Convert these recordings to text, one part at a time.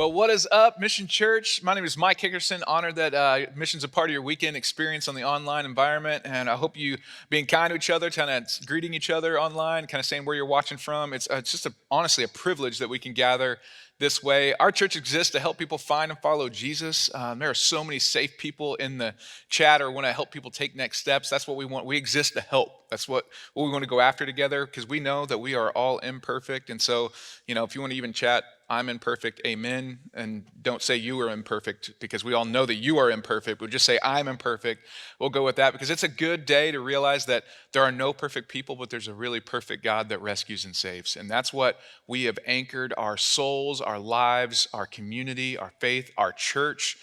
Well, what is up, Mission Church? My name is Mike Hickerson. Honored that Mission's a part of your weekend experience on the online environment, and I hope you being kind to each other, kind of greeting each other online, kind of saying where you're watching from. It's just honestly a privilege that we can gather this way. Our church exists to help people find and follow Jesus. There are so many safe people in the chat or want to help people take next steps. That's what we want. We exist to help. That's what we want to go after together because we know that we are all imperfect. And so, if you want to even chat, I'm imperfect, amen. And don't say you are imperfect because we all know that you are imperfect. We'll just say I'm imperfect. We'll go with that because it's a good day to realize that there are no perfect people, but there's a really perfect God that rescues and saves. And that's what we have anchored our souls, our lives, our community, our faith, our church,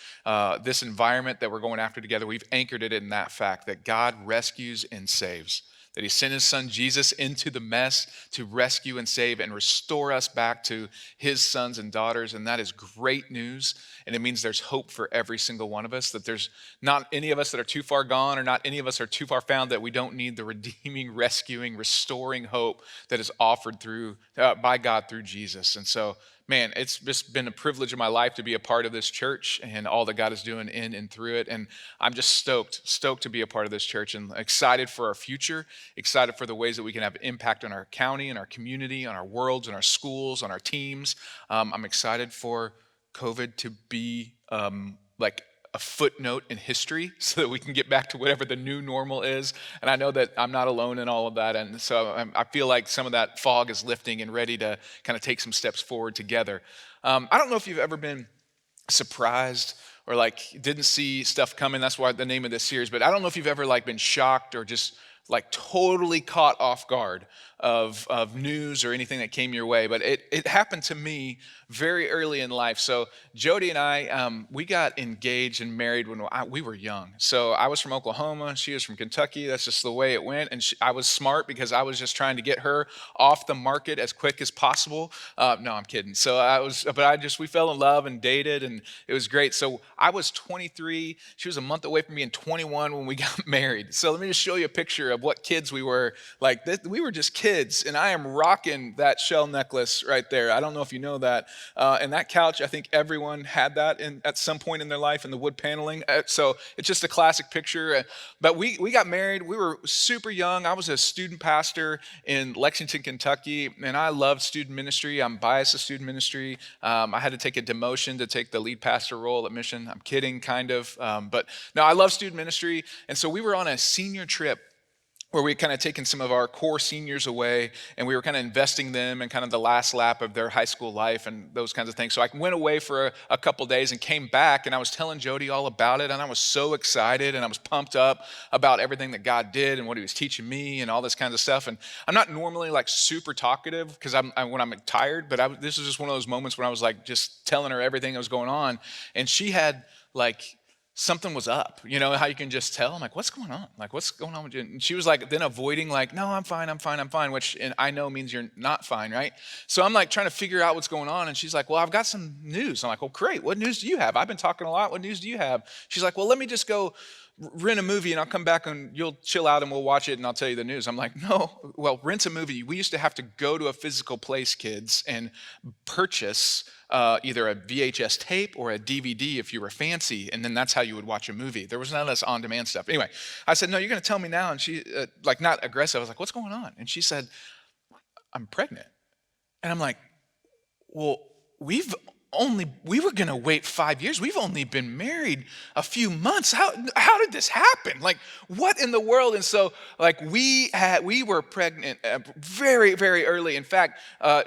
this environment that we're going after together. We've anchored it in that fact that God rescues and saves. That he sent his son Jesus into the mess to rescue and save and restore us back to his sons and daughters. And that is great news. And it means there's hope for every single one of us, that there's not any of us that are too far gone or not any of us are too far found, that we don't need the redeeming, rescuing, restoring hope that is offered by God through Jesus. And so, man, it's just been a privilege of my life to be a part of this church and all that God is doing in and through it. And I'm just stoked to be a part of this church and excited for our future, excited for the ways that we can have impact on our county and our community, on our worlds, and our schools, on our teams. I'm excited for COVID to be like a footnote in history so that we can get back to whatever the new normal is. And I know that I'm not alone in all of that. And so I feel like some of that fog is lifting and ready to kind of take some steps forward together. I don't know if you've ever been surprised or like didn't see stuff coming. That's why the name of this series. But I don't know if you've ever like been shocked or just like totally caught off guard of news or anything that came your way. But it happened to me very early in life. So Jody and I, we got engaged and married when we were young. So I was from Oklahoma. She was from Kentucky. That's just the way it went. And I was smart because I was just trying to get her off the market as quick as possible. No, I'm kidding. So we fell in love and dated, and it was great. So I was 23. She was a month away from being 21 when we got married. So let me just show you a picture of what kids we were. Like we were just kids. And I am rocking that shell necklace right there. I don't know if you know that. And that couch, I think everyone had that at some point in their life in the wood paneling. So it's just a classic picture. But we got married. We were super young. I was a student pastor in Lexington, Kentucky, and I loved student ministry. I'm biased to student ministry. I had to take a demotion to take the lead pastor role at Mission. I'm kidding, kind of. But no, I love student ministry. And so we were on a senior trip where we kind of taken some of our core seniors away and we were kind of investing them in kind of the last lap of their high school life and those kinds of things. So I went away for a couple days and came back, and I was telling Jody all about it, and I was so excited and I was pumped up about everything that God did and what he was teaching me and all this kinds of stuff. And I'm not normally like super talkative because when I'm tired, but this was just one of those moments when I was like just telling her everything that was going on, and she had like something was up, how you can just tell. I'm like, what's going on? Like, what's going on with you? And she was like, then avoiding, like, no, I'm fine, which and I know means you're not fine, right? So I'm like trying to figure out what's going on. And she's like, well, I've got some news. I'm like, well, great. What news do you have? I've been talking a lot. What news do you have? She's like, well, let me just go rent a movie and I'll come back and you'll chill out and we'll watch it and I'll tell you the news. I'm like, no, well, rent a movie. We used to have to go to a physical place, kids, and purchase either a VHS tape or a DVD if you were fancy, and then that's how you would watch a movie. There was none of this on-demand stuff. Anyway, I said, no, you're going to tell me now. And she, like not aggressive, I was like, what's going on? And she said, I'm pregnant. And I'm like, well, we were going to wait 5 years. We've only been married a few months. How did this happen? Like, what in the world? And so, like, we were pregnant very, very early. In fact,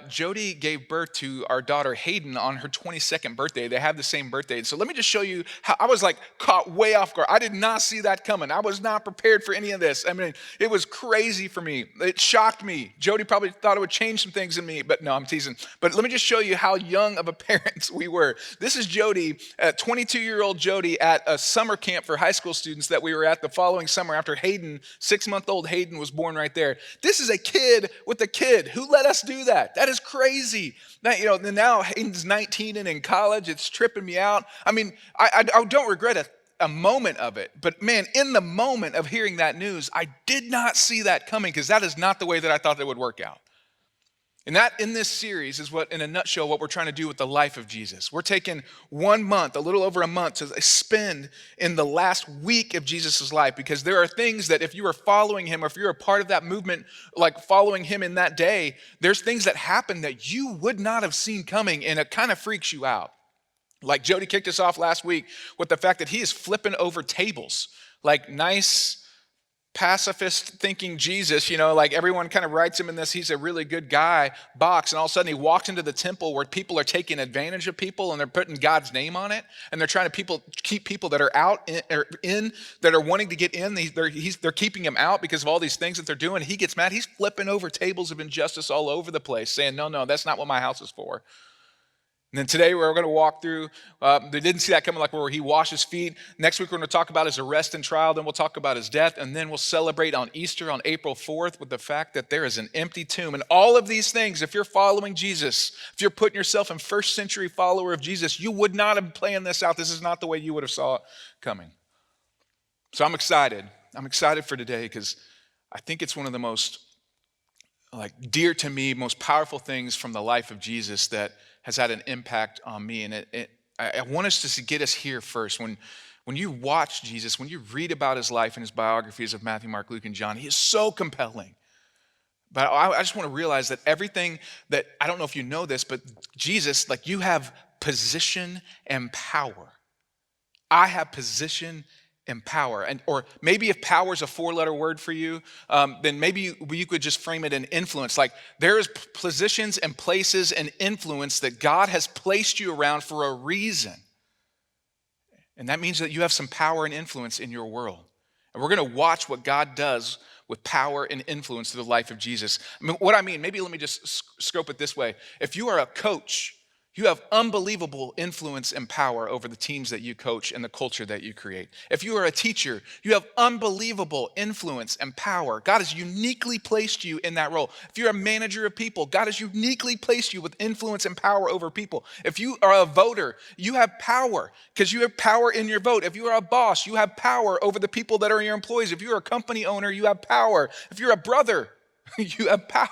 Jody gave birth to our daughter Hayden on her 22nd birthday. They have the same birthday. And so let me just show you how I was like caught way off guard. I did not see that coming. I was not prepared for any of this. I mean, it was crazy for me. It shocked me. Jody probably thought it would change some things in me, but no, I'm teasing. But let me just show you how young of a parent we were. This is Jody, 22-year-old Jody at a summer camp for high school students that we were at the following summer after Hayden, 6-month-old Hayden was born right there. This is a kid with a kid. Who let us do that? That is crazy. Now Hayden's 19 and in college. It's tripping me out. I mean, I don't regret a moment of it. But man, in the moment of hearing that news, I did not see that coming because that is not the way that I thought that would work out. And that in this series is what, in a nutshell, what we're trying to do with the life of Jesus. We're taking 1 month, a little over a month, to spend in the last week of Jesus' life, because there are things that if you are following him, or if you're a part of that movement, like following him in that day, there's things that happen that you would not have seen coming, and it kind of freaks you out. Like Jody kicked us off last week with the fact that he is flipping over tables, like nice pacifist thinking Jesus, like everyone kind of writes him in this, he's a really good guy box. And all of a sudden he walks into the temple where people are taking advantage of people and they're putting God's name on it. And they're trying to keep people that are out that are wanting to get in. They're keeping him out because of all these things that they're doing. He gets mad. He's flipping over tables of injustice all over the place, saying, no, that's not what my house is for. And then today we're going to walk through, they didn't see that coming, like where he washes feet. Next week we're going to talk about his arrest and trial. Then we'll talk about his death. And then we'll celebrate on Easter on April 4th with the fact that there is an empty tomb. And all of these things, if you're following Jesus, if you're putting yourself in first century follower of Jesus, you would not have planned this out. This is not the way you would have saw it coming. So I'm excited. I'm excited for today because I think it's one of the most dear to me, most powerful things from the life of Jesus that has had an impact on me. And I want us to get us here first. When you watch Jesus, when you read about his life and his biographies of Matthew, Mark, Luke, and John, he is so compelling. But I just want to realize that everything that, I don't know if you know this, but Jesus, you have position and power. I have position and power. Or maybe if power is a 4-letter word for you, then maybe you could just frame it in influence. Like there is positions and places and influence that God has placed you around for a reason. And that means that you have some power and influence in your world. And we're going to watch what God does with power and influence through the life of Jesus. Maybe let me just scope it this way. If you are a coach, you have unbelievable influence and power over the teams that you coach and the culture that you create. If you are a teacher, you have unbelievable influence and power. God has uniquely placed you in that role. If you're a manager of people, God has uniquely placed you with influence and power over people. If you are a voter, you have power because you have power in your vote. If you are a boss, you have power over the people that are your employees. If you're a company owner, you have power. If you're a brother, you have power.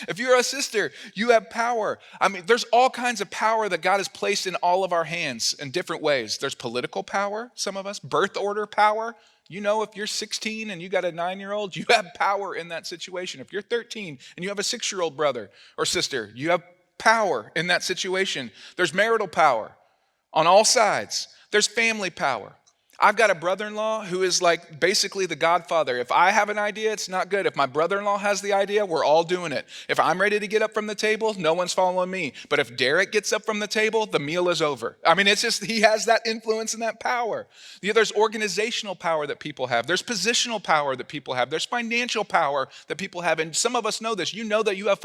If you're a sister, you have power. There's all kinds of power that God has placed in all of our hands in different ways. There's political power, some of us, birth order power. If you're 16 and you got a 9-year-old, you have power in that situation. If you're 13 and you have a 6-year-old brother or sister, you have power in that situation. There's marital power on all sides. There's family power. I've got a brother-in-law who is basically the godfather. If I have an idea, it's not good. If my brother-in-law has the idea, we're all doing it. If I'm ready to get up from the table, no one's following me. But if Derek gets up from the table, the meal is over. It's just, he has that influence and that power. There's organizational power that people have. There's positional power that people have. There's financial power that people have. And some of us know this. You know that you have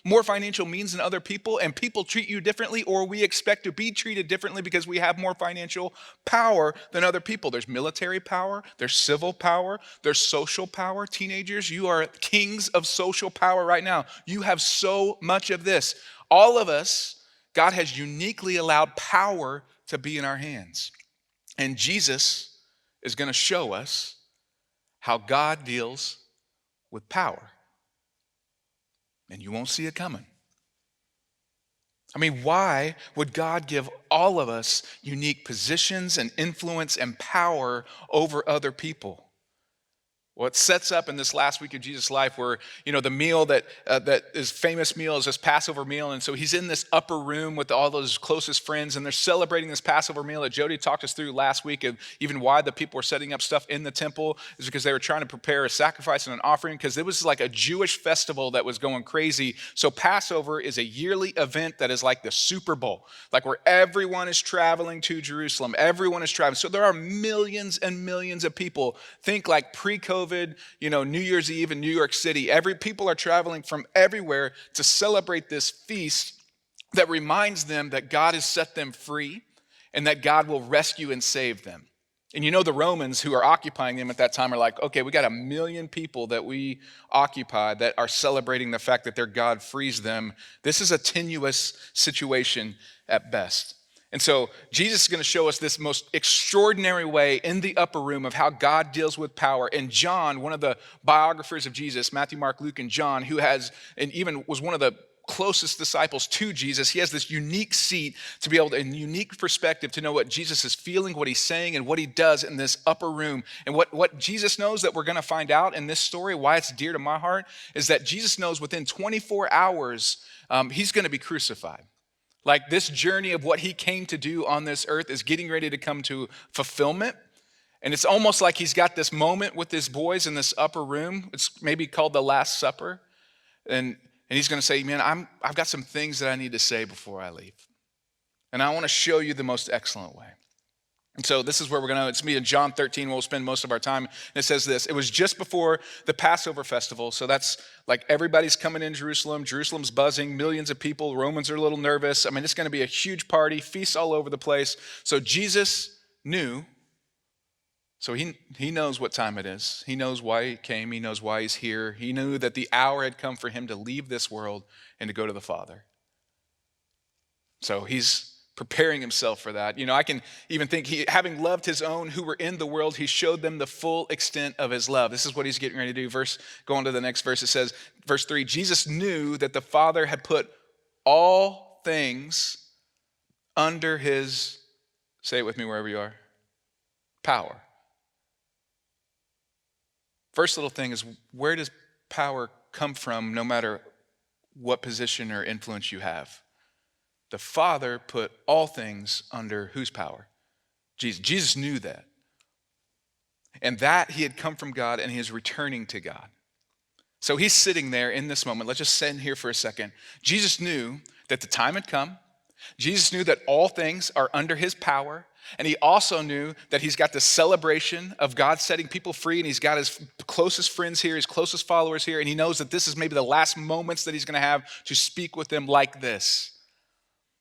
more financial means than other people, and people treat you differently, or we expect to be treated differently because we have more financial power than other people. There's military power, there's civil power, there's social power. Teenagers, you are kings of social power right now. You have so much of this. All of us, God has uniquely allowed power to be in our hands. And Jesus is going to show us how God deals with power. And you won't see it coming. Why would God give all of us unique positions and influence and power over other people? Well, it sets up in this last week of Jesus' life where, the meal that his famous meal is this Passover meal. And so he's in this upper room with all those closest friends, and they're celebrating this Passover meal that Jody talked us through last week of even why the people were setting up stuff in the temple is because they were trying to prepare a sacrifice and an offering because it was like a Jewish festival that was going crazy. So Passover is a yearly event that is like the Super Bowl, where everyone is traveling to Jerusalem. Everyone is traveling. So there are millions and millions of people. Think pre-COVID, New Year's Eve in New York City. People are traveling from everywhere to celebrate this feast that reminds them that God has set them free and that God will rescue and save them. And the Romans who are occupying them at that time are like, okay, we got 1 million people that we occupy that are celebrating the fact that their God frees them. This is a tenuous situation at best. And so Jesus is going to show us this most extraordinary way in the upper room of how God deals with power. And John, one of the biographers of Jesus, Matthew, Mark, Luke, and John, who has, and even was one of the closest disciples to Jesus. He has this unique seat to be able to, and unique perspective to know what Jesus is feeling, what he's saying, and what he does in this upper room. And what Jesus knows that we're going to find out in this story, why it's dear to my heart, is that Jesus knows within 24 hours, he's going to be crucified. Like this journey of what he came to do on this earth is getting ready to come to fulfillment. And it's almost like he's got this moment with his boys in this upper room. It's maybe called the Last Supper. And he's going to say, man, I've got some things that I need to say before I leave. And I want to show you the most excellent way. And so this is where we're going to, it's me in John 13, we'll spend most of our time. And it says this, it was just before the Passover festival. So that's like everybody's coming in Jerusalem. Jerusalem's buzzing, millions of people. Romans are a little nervous. I mean, it's going to be a huge party, feasts all over the place. So Jesus knew, so he knows what time it is. He knows why he came. He knows why he's here. He knew that the hour had come for him to leave this world and to go to the Father. So he's preparing himself for that. I can even think having loved his own who were in the world, he showed them the full extent of his love. This is what he's getting ready to do. Go on to the next verse. It says, verse 3, Jesus knew that the Father had put all things under his, say it with me wherever you are, power. First little thing is, where does power come from no matter what position or influence you have? The Father put all things under whose power? Jesus. Jesus knew that. And that he had come from God and he is returning to God. So he's sitting there in this moment. Let's just sit in here for a second. Jesus knew that the time had come. Jesus knew that all things are under his power. And he also knew that he's got the celebration of God setting people free, and he's got his closest friends here, his closest followers here, and he knows that this is maybe the last moments that he's going to have to speak with them like this.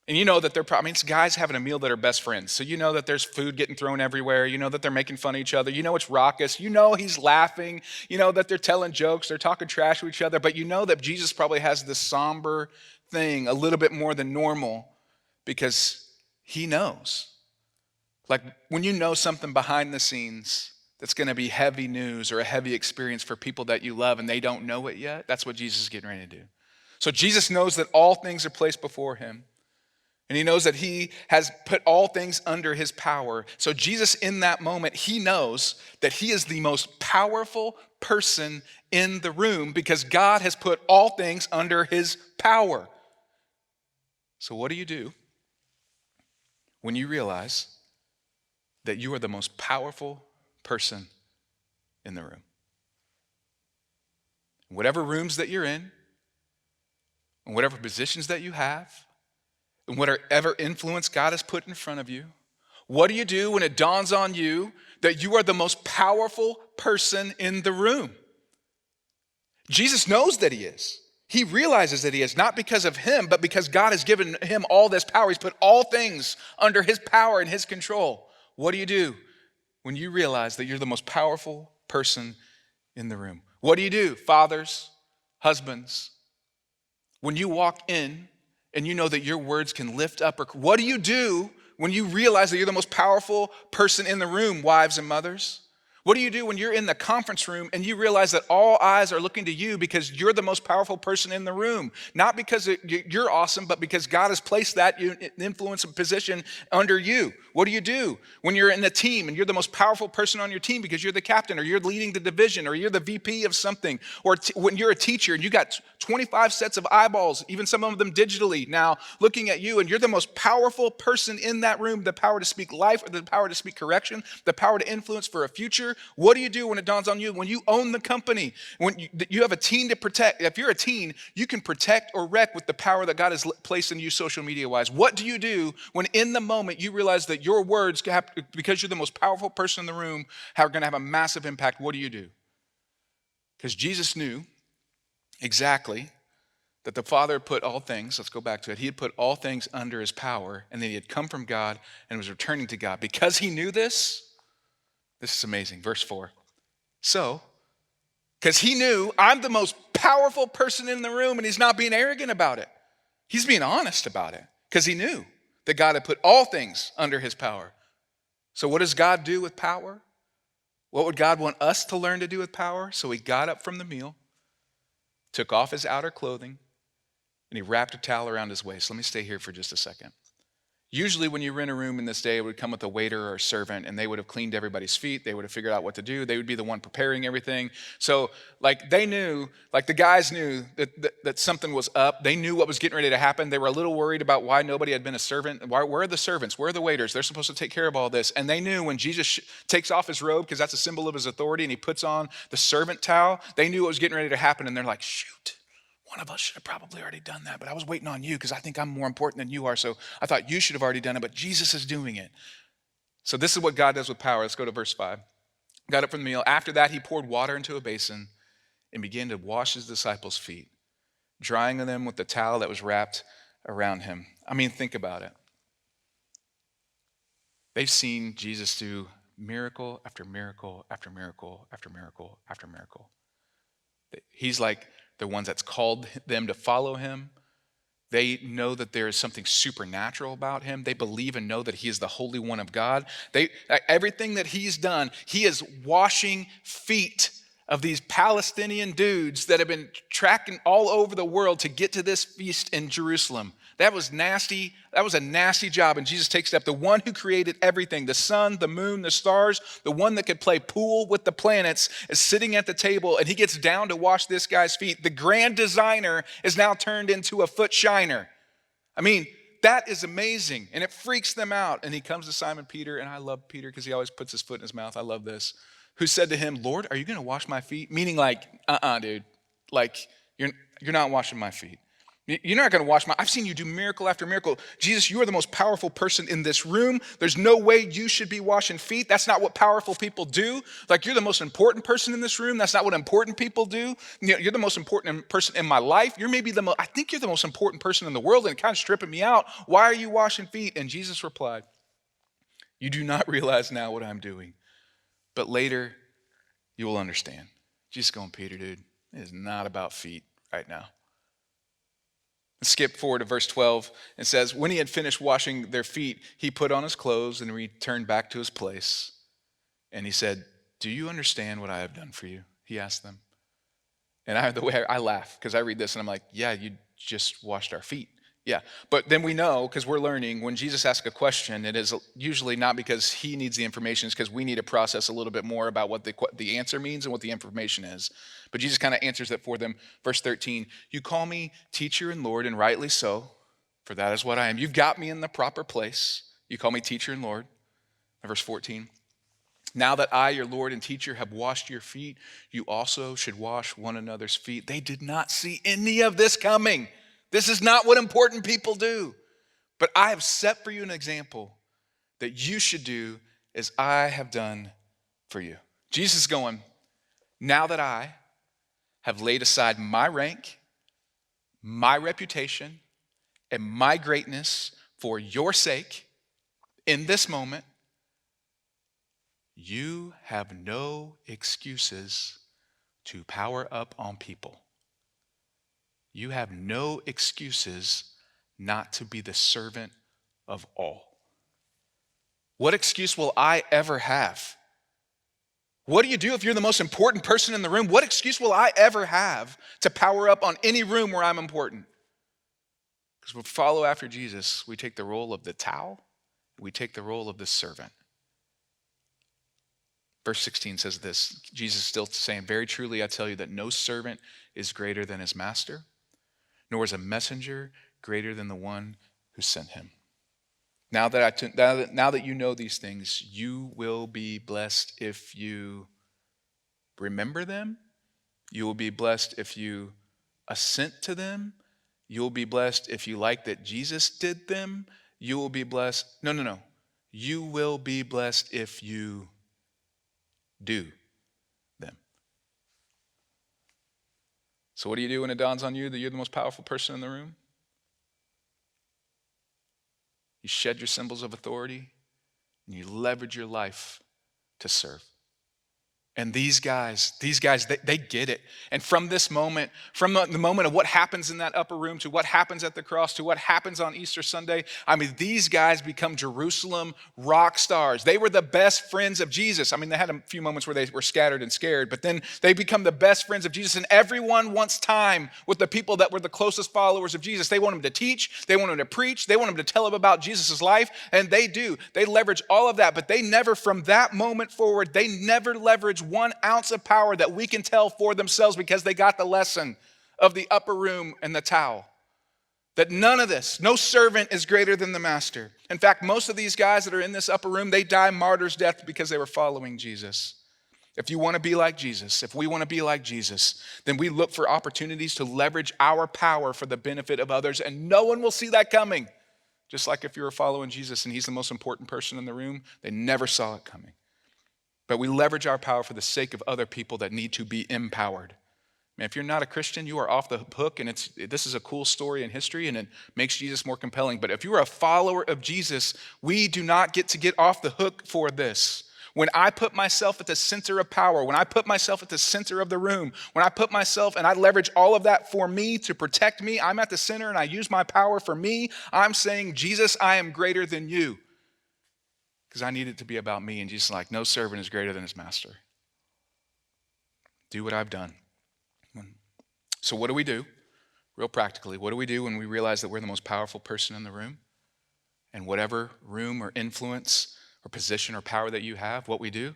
And you know that it's guys having a meal that are best friends. So you know that there's food getting thrown everywhere. You know that they're making fun of each other. You know it's raucous. You know he's laughing. You know that they're telling jokes. They're talking trash to each other. But you know that Jesus probably has this somber thing a little bit more than normal because he knows. Like when you know something behind the scenes that's going to be heavy news or a heavy experience for people that you love and they don't know it yet, that's what Jesus is getting ready to do. So Jesus knows that all things are placed before him. And he knows that he has put all things under his power. So Jesus in that moment, he knows that he is the most powerful person in the room because God has put all things under his power. So what do you do when you realize that you are the most powerful person in the room? Whatever rooms that you're in, and whatever positions that you have, and whatever influence God has put in front of you, what do you do when it dawns on you that you are the most powerful person in the room? Jesus knows that he is. He realizes that he is, not because of him, but because God has given him all this power. He's put all things under his power and his control. What do you do when you realize that you're the most powerful person in the room? What do you do, fathers, husbands, when you walk in and you know that your words can lift up? Or what do you do when you realize that you're the most powerful person in the room, wives and mothers? What do you do when you're in the conference room and you realize that all eyes are looking to you because you're the most powerful person in the room? Not because you're awesome, but because God has placed that influence and position under you. What do you do when you're in a team and you're the most powerful person on your team because you're the captain or you're leading the division or you're the VP of something? Or when you're a teacher and you got 25 sets of eyeballs, even some of them digitally now looking at you, and you're the most powerful person in that room, the power to speak life or the power to speak correction, the power to influence for a future. What do you do when it dawns on you? When you own the company, when you have a teen to protect. If you're a teen, you can protect or wreck with the power that God has placed in you social media wise. What do you do when in the moment you realize that your words, because you're the most powerful person in the room, are going to have a massive impact? What do you do? Because Jesus knew exactly that the Father put all things, let's go back to it, he had put all things under his power, and then he had come from God and was returning to God. Because he knew this is amazing. Verse 4. So, because he knew I'm the most powerful person in the room, and he's not being arrogant about it. He's being honest about it because he knew that God had put all things under his power. So what does God do with power? What would God want us to learn to do with power? So he got up from the meal, took off his outer clothing, and he wrapped a towel around his waist. Let me stay here for just a second. Usually when you rent a room in this day, it would come with a waiter or a servant, and they would have cleaned everybody's feet. They would have figured out what to do. They would be the one preparing everything. So like they knew, like the guys knew that something was up. They knew what was getting ready to happen. They were a little worried about why nobody had been a servant. Where are the servants? Where are the waiters? They're supposed to take care of all this. And they knew when Jesus takes off his robe, because that's a symbol of his authority, and he puts on the servant towel, they knew what was getting ready to happen. And they're like, shoot. One of us should have probably already done that, but I was waiting on you because I think I'm more important than you are, so I thought you should have already done it, but Jesus is doing it. So this is what God does with power. Let's go to verse 5. Got up from the meal. After that, he poured water into a basin and began to wash his disciples' feet, drying them with the towel that was wrapped around him. I mean, think about it. They've seen Jesus do miracle after miracle after miracle after miracle after miracle. He's like the ones that's called them to follow him. They know that there is something supernatural about him. They believe and know that he is the Holy One of God. Everything that he's done, he is washing feet of these Palestinian dudes that have been tracking all over the world to get to this feast in Jerusalem. That was nasty. That was a nasty job. And Jesus takes it up. The one who created everything, the sun, the moon, the stars, the one that could play pool with the planets is sitting at the table, and he gets down to wash this guy's feet. The grand designer is now turned into a foot shiner. I mean, that is amazing. And it freaks them out. And he comes to Simon Peter, and I love Peter because he always puts his foot in his mouth. I love this. Who said to him, Lord, are you going to wash my feet? Meaning like, dude. Like, you're not washing my feet. You're not going to wash I've seen you do miracle after miracle. Jesus, you are the most powerful person in this room. There's no way you should be washing feet. That's not what powerful people do. Like, you're the most important person in this room. That's not what important people do. You're the most important person in my life. You're maybe I think you're the most important person in the world, and it kind of stripping me out. Why are you washing feet? And Jesus replied, you do not realize now what I'm doing, but later you will understand. Jesus going, Peter, dude, it is not about feet right now. Skip forward to verse 12. It says, when he had finished washing their feet, he put on his clothes and returned back to his place. And he said, do you understand what I have done for you? He asked them. And the way I laugh because I read this and I'm like, yeah, you just washed our feet. Yeah, but then we know, because we're learning, when Jesus asks a question, it is usually not because he needs the information, it's because we need to process a little bit more about what the answer means and what the information is. But Jesus kind of answers it for them. Verse 13, you call me teacher and Lord, and rightly so, for that is what I am. You've got me in the proper place. You call me teacher and Lord. And verse 14, now that I, your Lord and teacher, have washed your feet, you also should wash one another's feet. They did not see any of this coming. This is not what important people do. But I have set for you an example that you should do as I have done for you. Jesus is going, now that I have laid aside my rank, my reputation, and my greatness for your sake in this moment, you have no excuses to power up on people. You have no excuses not to be the servant of all. What excuse will I ever have? What do you do if you're the most important person in the room? What excuse will I ever have to power up on any room where I'm important? Because we follow after Jesus, we take the role of the towel, we take the role of the servant. Verse 16 says this, Jesus is still saying, very truly I tell you that no servant is greater than his master, nor is a messenger greater than the one who sent him. Now that you know these things, you will be blessed if you remember them. You will be blessed if you assent to them. You will be blessed if you like that Jesus did them. You will be blessed. No. You will be blessed if you do them. So what do you do when it dawns on you that you're the most powerful person in the room? You shed your symbols of authority and you leverage your life to serve. And these guys, they get it. And from this moment, from the moment of what happens in that upper room to what happens at the cross to what happens on Easter Sunday, I mean, these guys become Jerusalem rock stars. They were the best friends of Jesus. I mean, they had a few moments where they were scattered and scared, but then they become the best friends of Jesus. And everyone wants time with the people that were the closest followers of Jesus. They want him to teach, they want him to preach, they want him to tell them about Jesus' life, and they do. They leverage all of that, but they never, from that moment forward, they never leverage 1 ounce of power that we can tell for themselves because they got the lesson of the upper room and the towel. That none of this, no servant is greater than the master. In fact, most of these guys that are in this upper room, they die martyr's death because they were following Jesus. If you want to be like Jesus, if we want to be like Jesus, then we look for opportunities to leverage our power for the benefit of others, and no one will see that coming. Just like if you were following Jesus and he's the most important person in the room, they never saw it coming. But we leverage our power for the sake of other people that need to be empowered. Man, if you're not a Christian, you are off the hook, and this is a cool story in history, and it makes Jesus more compelling. But if you are a follower of Jesus, we do not get to get off the hook for this. When I put myself at the center of power, when I put myself at the center of the room, when I put myself and I leverage all of that for me to protect me, I'm at the center and I use my power for me, I'm saying, Jesus, I am greater than you. Because I need it to be about me. And Jesus is like, no servant is greater than his master. Do what I've done. So what do we do? Real practically, what do we do when we realize that we're the most powerful person in the room? And whatever room or influence or position or power that you have, what we do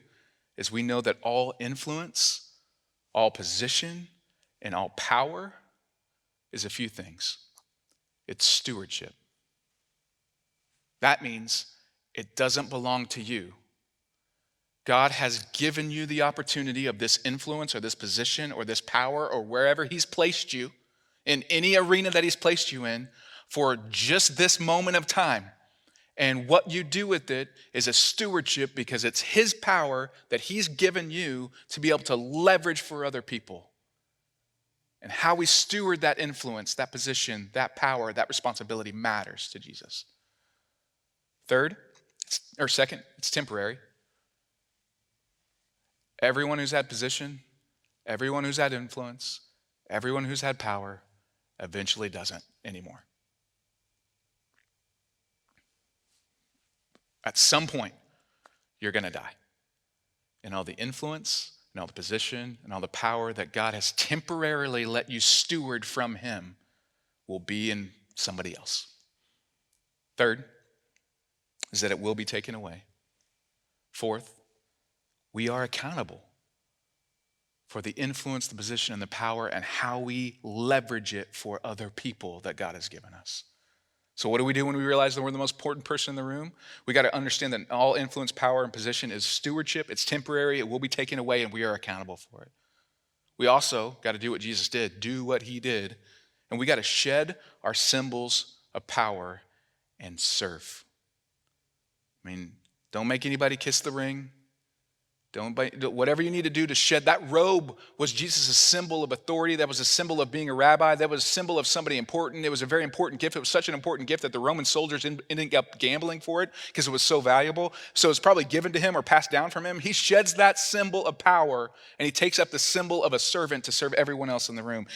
is we know that all influence, all position, and all power is a few things. It's stewardship. That means it doesn't belong to you. God has given you the opportunity of this influence or this position or this power or wherever he's placed you, in any arena that he's placed you in, for just this moment of time. And what you do with it is a stewardship because it's his power that he's given you to be able to leverage for other people. And how we steward that influence, that position, that power, that responsibility matters to Jesus. Second, it's temporary. Everyone who's had position, everyone who's had influence, everyone who's had power eventually doesn't anymore. At some point, you're going to die. And all the influence and all the position and all the power that God has temporarily let you steward from him will be in somebody else. Third is that it will be taken away. Fourth, we are accountable for the influence, the position, and the power and how we leverage it for other people that God has given us. So what do we do when we realize that we're the most important person in the room? We got to understand that all influence, power, and position is stewardship. It's temporary. It will be taken away, and we are accountable for it. We also got to do what Jesus did, do what he did, and we got to shed our symbols of power and serve. I mean, don't make anybody kiss the ring. Whatever you need to do to shed. That robe was Jesus' symbol of authority. That was a symbol of being a rabbi. That was a symbol of somebody important. It was a very important gift. It was such an important gift that the Roman soldiers ended up gambling for it because it was so valuable. So it's probably given to him or passed down from him. He sheds that symbol of power and he takes up the symbol of a servant to serve everyone else in the room.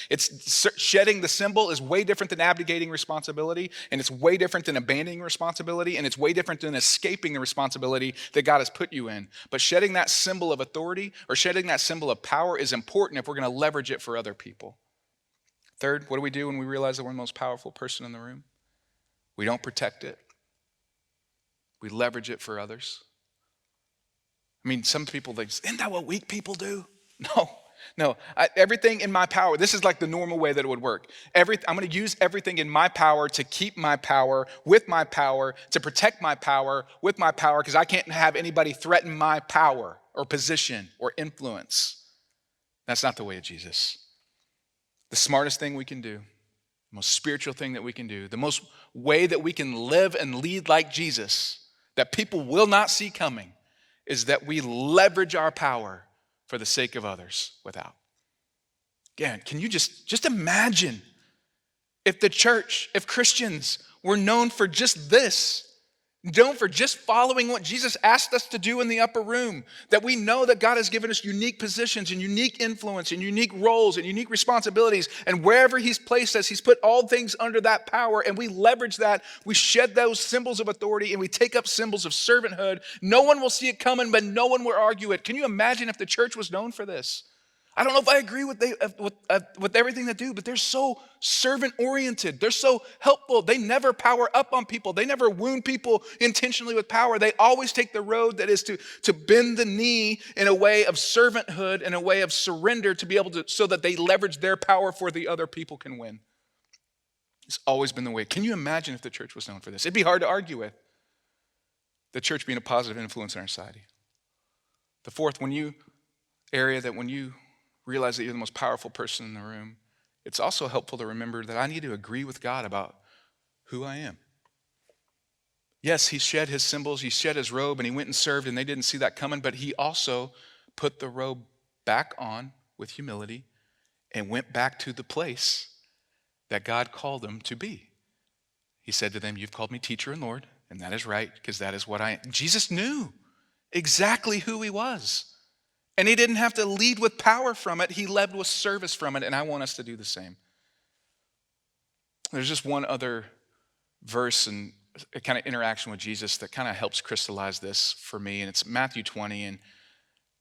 Shedding the symbol is way different than abdicating responsibility, and it's way different than abandoning responsibility, and it's way different than escaping the responsibility that God has put you in. But shedding that symbol of authority or shedding that symbol of power is important if we're going to leverage it for other people. Third, what do we do when we realize that we're the most powerful person in the room? We don't protect it. We leverage it for others. I mean, some people think, isn't that what weak people do? No. Everything in my power, this is like the normal way that it would work. I'm going to use everything in my power to keep my power, with my power, to protect my power, with my power, because I can't have anybody threaten my power or position or influence. That's not the way of Jesus. The smartest thing we can do, the most spiritual thing that we can do, the most way that we can live and lead like Jesus, that people will not see coming, is that we leverage our power for the sake of others without. Again, can you just imagine if the church, if Christians were known for just this, Known for just following what Jesus asked us to do in the upper room. That we know that God has given us unique positions and unique influence and unique roles and unique responsibilities. And wherever he's placed us, he's put all things under that power. And we leverage that. We shed those symbols of authority and we take up symbols of servanthood. No one will see it coming, but no one will argue it. Can you imagine if the church was known for this? I don't know if I agree with everything they do, but they're so servant-oriented. They're so helpful. They never power up on people. They never wound people intentionally with power. They always take the road that is to bend the knee in a way of servanthood, in a way of surrender to be able to, so that they leverage their power for the other people can win. It's always been the way. Can you imagine if the church was known for this? It'd be hard to argue with. The church being a positive influence in our society. The fourth, when you realize that you're the most powerful person in the room, it's also helpful to remember that I need to agree with God about who I am. Yes, he shed his symbols, he shed his robe, and he went and served, and they didn't see that coming, but he also put the robe back on with humility and went back to the place that God called him to be. He said to them, "You've called me teacher and Lord," and that is right, because that is what I am. Jesus knew exactly who he was. And he didn't have to lead with power from it. He led with service from it. And I want us to do the same. There's just one other verse and a kind of interaction with Jesus that kind of helps crystallize this for me. And it's Matthew 20. And,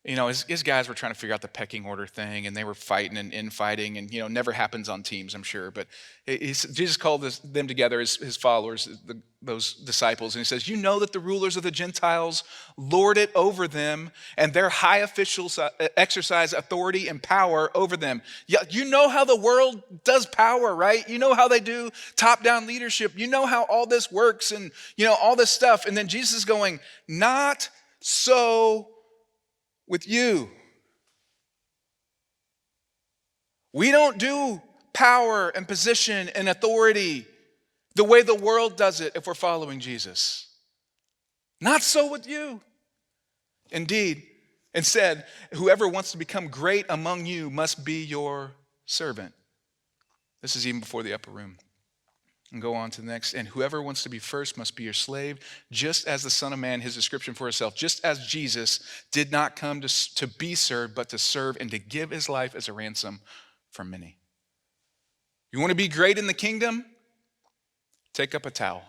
his guys were trying to figure out the pecking order thing. And they were fighting and infighting. And, never happens on teams, I'm sure. But Jesus called them together, his followers, those disciples. And he says, "You know that the rulers of the Gentiles lord it over them, and their high officials exercise authority and power over them." Yeah, you know how the world does power, right? You know how they do top-down leadership. You know how all this works and, all this stuff. And then Jesus is going, "Not so with you. We don't do power and position and authority the way the world does it if we're following Jesus. Not so with you. Instead, whoever wants to become great among you must be your servant." This is even before the upper room. And go on to the next. "And whoever wants to be first must be your slave, just as the Son of Man," his description for himself, just as Jesus did not come to be served, but to serve and to give his life as a ransom for many. You want to be great in the kingdom? Take up a towel.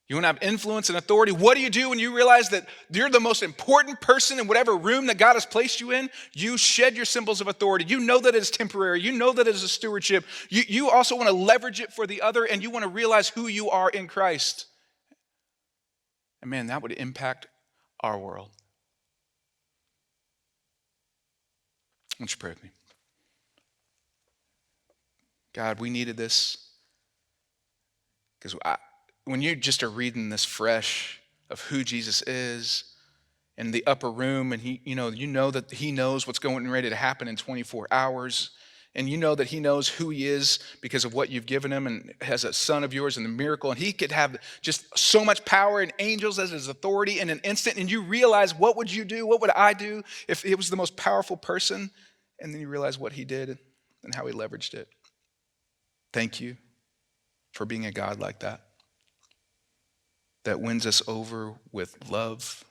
You want to have influence and authority? What do you do when you realize that you're the most important person in whatever room that God has placed you in? You shed your symbols of authority. You know that it is temporary. You know that it is a stewardship. You also want to leverage it for the other, and you want to realize who you are in Christ. And man, that would impact our world. Why don't you pray with me? God, we needed this because when you just are reading this fresh of who Jesus is in the upper room, and you know that he knows what's going ready to happen in 24 hours, and you know that he knows who he is because of what you've given him, and has a son of yours and the miracle, and he could have just so much power and angels as his authority in an instant, and you realize, what would you do? What would I do if it was the most powerful person? And then you realize what he did and how he leveraged it. Thank you for being a God like that wins us over with love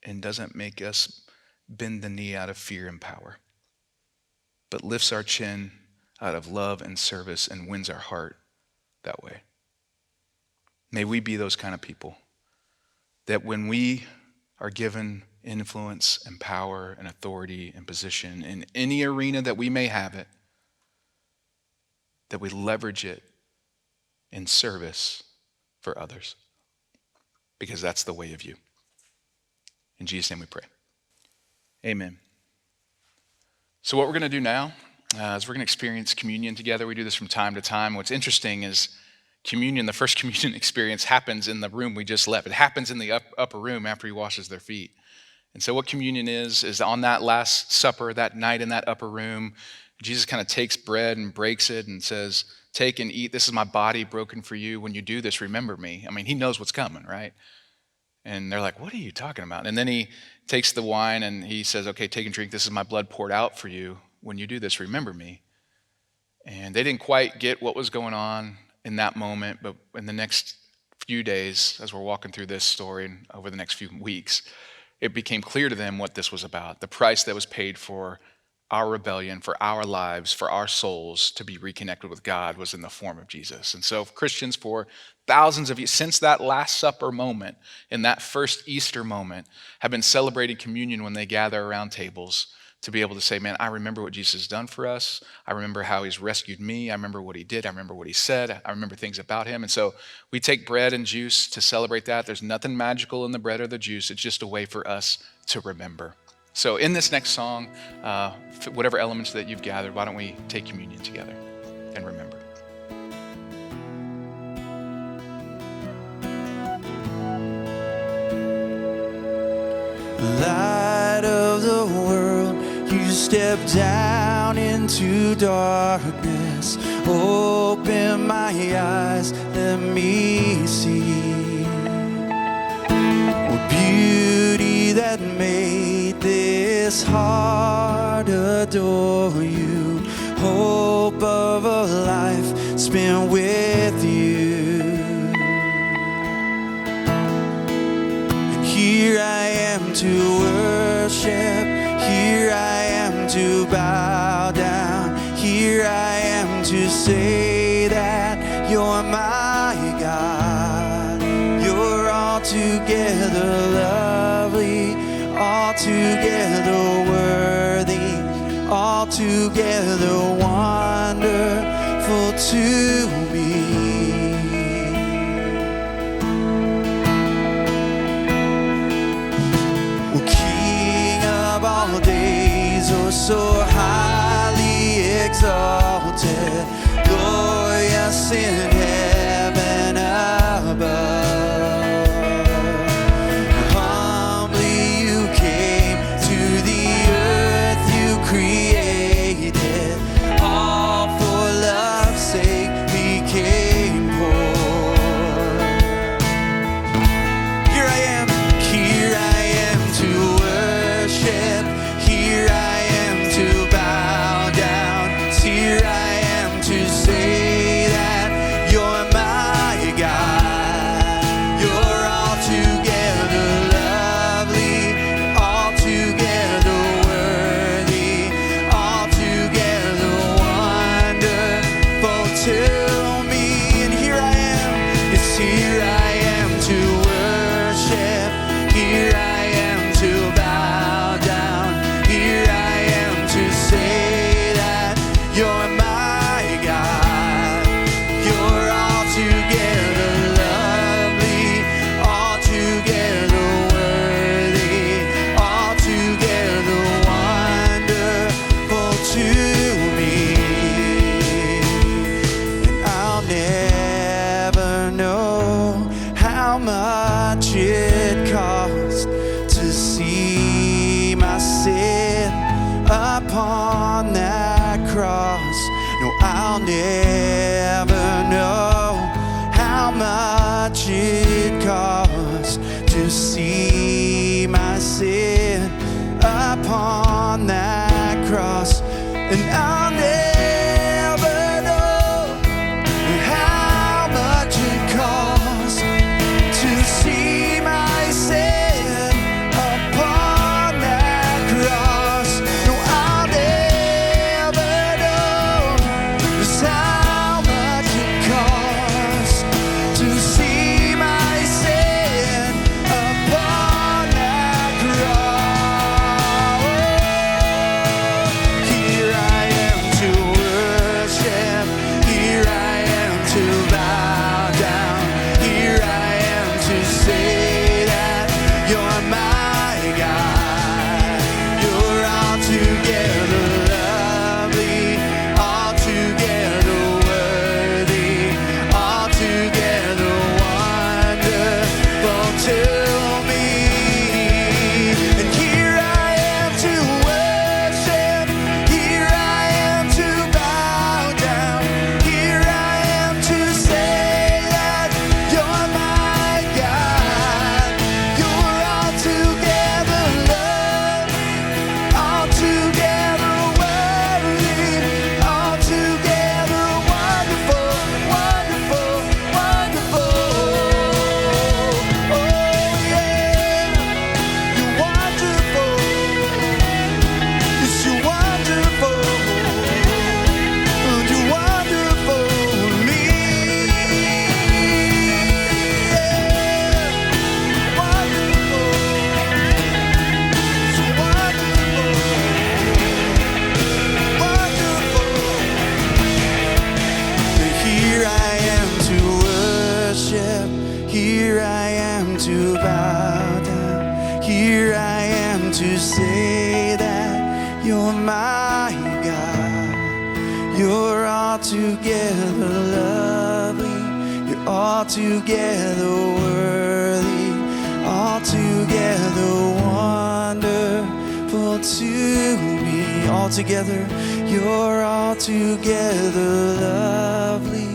and doesn't make us bend the knee out of fear and power, but lifts our chin out of love and service and wins our heart that way. May we be those kind of people that when we are given influence and power and authority and position in any arena that we may have it, that we leverage it in service for others, because that's the way of you. In Jesus' name we pray. Amen. So what we're going to do now is we're going to experience communion together. We do this from time to time. What's interesting is communion, the first communion experience, happens in the room we just left. It happens in the upper room after he washes their feet. And so what communion is on that Last Supper, that night in that upper room, Jesus kind of takes bread and breaks it and says, "Take and eat. This is my body broken for you. When you do this, remember me." I mean, he knows what's coming, right? And they're like, "What are you talking about?" And then he takes the wine and he says, "Okay, take and drink. This is my blood poured out for you. When you do this, remember me." And they didn't quite get what was going on in that moment, but in the next few days, as we're walking through this story and over the next few weeks, it became clear to them what this was about. The price that was paid for our rebellion, for our lives, for our souls to be reconnected with God was in the form of Jesus. And so Christians for thousands of years, since that Last Supper moment, in that first Easter moment, have been celebrating communion when they gather around tables to be able to say, man, I remember what Jesus has done for us. I remember how he's rescued me. I remember what he did. I remember what he said. I remember things about him. And so we take bread and juice to celebrate that. There's nothing magical in the bread or the juice. It's just a way for us to remember. So in this next song, whatever elements that you've gathered, why don't we take communion together and remember. Light of the world, you step down into darkness. Open my eyes, let me see what beauty that made this heart adore you. Hope of a life spent with you. And here I am to worship. Here I am to bow down. Here I am to say that you're my God. You're altogether lovely, altogether worthy, altogether wonderful to me. Well, King of all days, oh so highly exalted, glorious in heaven above. Humbly you came to the earth you created, all for love's sake became poor. Here I am to worship. Here I am to bow down. Here I am to say that you're my God. You're altogether lovely, altogether worthy, altogether wonderful to me. And here I am, yes, here I am to worship. Here I am to bow down. Here I am to say that you're my God. You're altogether lovely, altogether worthy, altogether wonderful to me. And I'll never know how much it cost to see my sin upon that cross. No, I'll never know how much it cost to see my sin upon that cross. And I'll never know how much it costs to see my sin upon that cross. No, I'll never know just how much it costs to see my sin upon that cross. Here I am to worship. Here I am to bow down. Here I am to say that you're my God. You're altogether lovely, altogether worthy, altogether wonderful to me. And here I am to worship. Here I am to bow down. Here I am to say that you're my God. You're altogether to say that you're my God. You're altogether lovely, you're altogether worthy, altogether wonderful to me. Altogether, you're altogether lovely,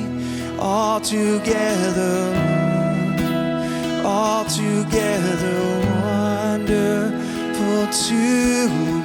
altogether wonderful to me.